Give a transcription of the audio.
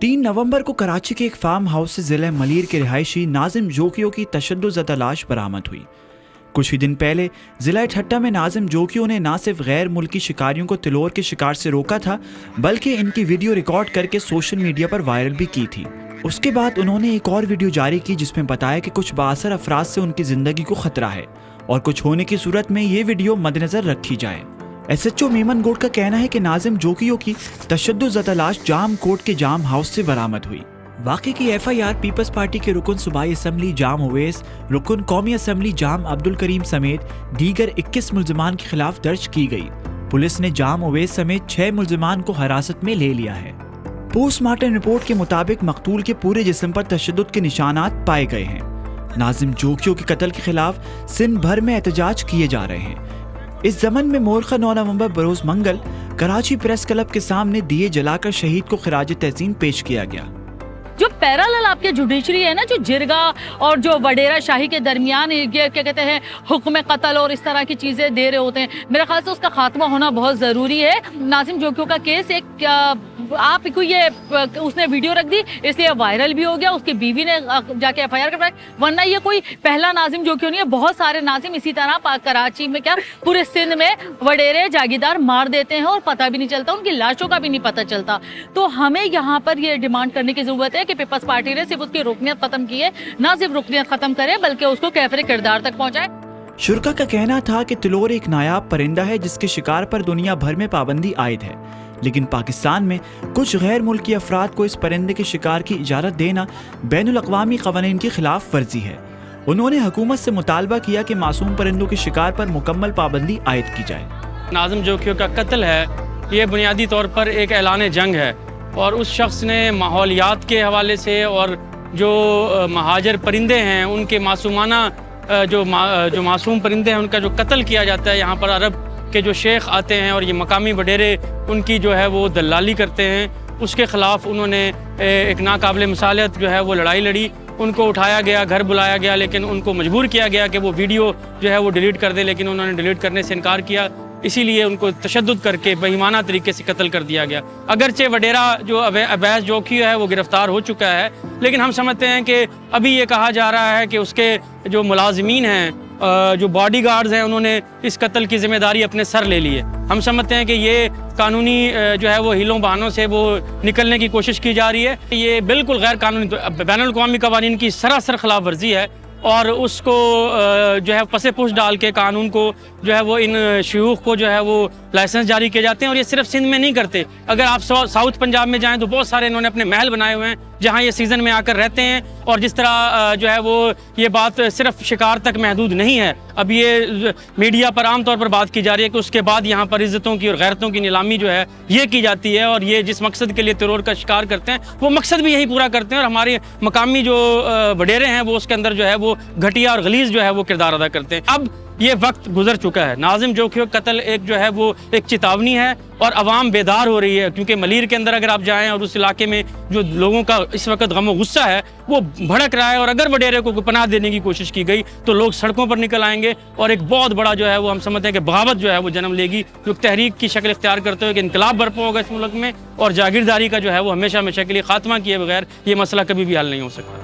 3 नवंबर को कराची के एक फार्म हाउस से ज़िला मलीर के रिहायशी नाजिम जोकियों की तशद्दुद लाश बरामद हुई। कुछ ही दिन पहले ज़िला ठट्टा में नाजिम जोकियों ने न सिर्फ गैर मुल्की शिकारियों को तिलोर के शिकार से रोका था, बल्कि इनकी वीडियो रिकॉर्ड करके सोशल मीडिया पर वायरल भी की थी। उसके बाद उन्होंने एक और वीडियो जारी की जिसमें बताया कि कुछ बाअसर अफराद से उनकी ज़िंदगी को ख़तरा है और कुछ होने की सूरत में ये वीडियो मद्देनज़र रखी जाए। SHO मेमन गोड का कहना है कि नाजिम जोकियों की तशद्दुद लाश जाम कोट के जाम हाउस से बरामद हुई। वाक़े की FIR पीपल्स पार्टी के रुकन सूबाई असम्बली जाम ओवैस, रुकन कौमी असम्बली जाम अब्दुल करीम समेत दीगर 21 मुल्ज़िमान के खिलाफ दर्ज की गई। पुलिस ने जाम ओवैस समेत 6 मुल्ज़िमान को हिरासत में ले लिया है। पोस्टमार्टम रिपोर्ट के मुताबिक मकतूल के पूरे जिस्म पर तशद्दुद के निशानात पाए गए हैं। नाजिम जोकियों के कत्ल के खिलाफ सिंध भर में एहतजाज किए जा रहे हैं। इस ज़मन में मोरखा 9 नवंबर बरोज़ मंगल कराची प्रेस क्लब के सामने दिए जलाकर शहीद को खिराज तहसीन पेश किया गया। जो पैरेलल आपके जुडिशरी है ना, जो जिरगा और जो वडेरा शाही के दरमियान ये क्या कहते हैं हुक्म कत्ल और इस तरह की चीज़ें दे रहे होते हैं, मेरे ख्याल से उसका खात्मा होना बहुत ज़रूरी है। नाजिम जोकियों का केस एक आप को ये उसने वीडियो रख दी इसलिए वायरल भी हो गया, उसकी बीवी ने जाके FIR करवाई, वरना ये कोई पहला नाजिम जोकियों नहीं है। बहुत सारे नाजिम इसी तरह कराची में क्या पूरे सिंध में वडेरे जागीरदार मार देते हैं और पता भी नहीं चलता, उनकी लाशों का भी नहीं पता चलता। तो हमें यहाँ पर ये डिमांड करने की ज़रूरत है कि पीपल्स पार्टी ने सिर्फ उसकी रुकनियत खत्म की है, ना सिर्फ रुकनियत खत्म करे बल्कि उसको कैफरे किरदार तक पहुँचाए। शुरका का कहना था कि तिलोर एक नायाब परिंदा है जिसके शिकार पर दुनिया भर में पाबंदी आयद है, लेकिन पाकिस्तान में कुछ गैर मुल्की अफराद को इस परिंदे के शिकार की इजाज़त देना बैनुल अक़वामी क़वानीन की खिलाफ वर्जी है। उन्होंने हुकूमत से मुतालबा किया कि मासूम परिंदों के शिकार पर मुकम्मल पाबंदी आयद की जाए। नाजिम जोकियों का कत्ल है, ये बुनियादी तौर पर एक ऐलान जंग है और उस शख्स ने माहौलियात के हवाले से और जो महाजर परिंदे हैं उनके मासूमाना जो मासूम परिंदे हैं उनका जो कत्ल किया जाता है, यहाँ पर अरब के जो शेख आते हैं और ये मकामी वडेरे उनकी जो है वो दलाली करते हैं, उसके ख़िलाफ़ उन्होंने एक नाकाबिल मिसालत जो है वो लड़ाई लड़ी। उनको उठाया गया, घर बुलाया गया, लेकिन उनको मजबूर किया गया कि वो वीडियो जो है वो डिलीट कर दे, लेकिन उन्होंने डिलीट करने से इनकार किया। इसीलिए उनको तशद्दुद करके बेईमाना तरीके से कत्ल कर दिया गया। अगरचे वडेरा जो अवैस जोकियों है वो गिरफ़्तार हो चुका है, लेकिन हम समझते हैं कि अभी ये कहा जा रहा है कि उसके जो मुलाजिमीन हैं, जो बॉडीगार्ड्स हैं, उन्होंने इस कत्ल की ज़िम्मेदारी अपने सर ले ली है। हम समझते हैं कि ये कानूनी जो है वो हीलों बहानों से वो निकलने की कोशिश की जा रही है। ये बिल्कुल गैर कानूनी बैनुल अक़वामी क़वानीन की सरासर खिलाफ वर्जी है और उसको जो है पसे पुश डाल के कानून को जो है वो इन शयूख को जो है वो लाइसेंस जारी किए जाते हैं। और ये सिर्फ सिंध में नहीं करते, अगर आप साउथ पंजाब में जाएं तो बहुत सारे इन्होंने अपने महल बनाए हुए हैं जहां ये सीज़न में आकर रहते हैं। और जिस तरह जो है वो ये बात सिर्फ शिकार तक महदूद नहीं है, अब ये मीडिया पर आम तौर पर बात की जा रही है कि उसके बाद यहाँ पर इज़्ज़तों की और गैरतों की नीलामी जो है ये की जाती है और ये जिस मकसद के लिए तिरोर का शिकार करते हैं वो मकसद भी यही पूरा करते हैं। और हमारे मकामी जो वडेरे हैं वो उसके अंदर जो है वो घटिया और गलीज़ जो है वो किरदार अदा करते हैं। अब ये वक्त गुजर चुका है। नाजिम जोकियों का कत्ल एक जो है वो एक चेतावनी है और अवाम बेदार हो रही है, क्योंकि मलीर के अंदर अगर आप जाएं और उस इलाके में जो लोगों का इस वक्त गम और गुस्सा है वो भड़क रहा है। और अगर वडेरे को पनाह देने की कोशिश की गई तो लोग सड़कों पर निकल आएंगे और एक बहुत बड़ा जो है वो हम समझते हैं कि बगावत जो है वो जन्म लेगी, जो तहरीक की शक्ल इख्तियार करते हुए कि इनकलाब बर्पा होगा इस मुल्क में और जागीरदारी का जो है वो हमेशा हमेशा के लिए खात्मा किए बगैर ये मसला कभी भी हल नहीं हो सकता।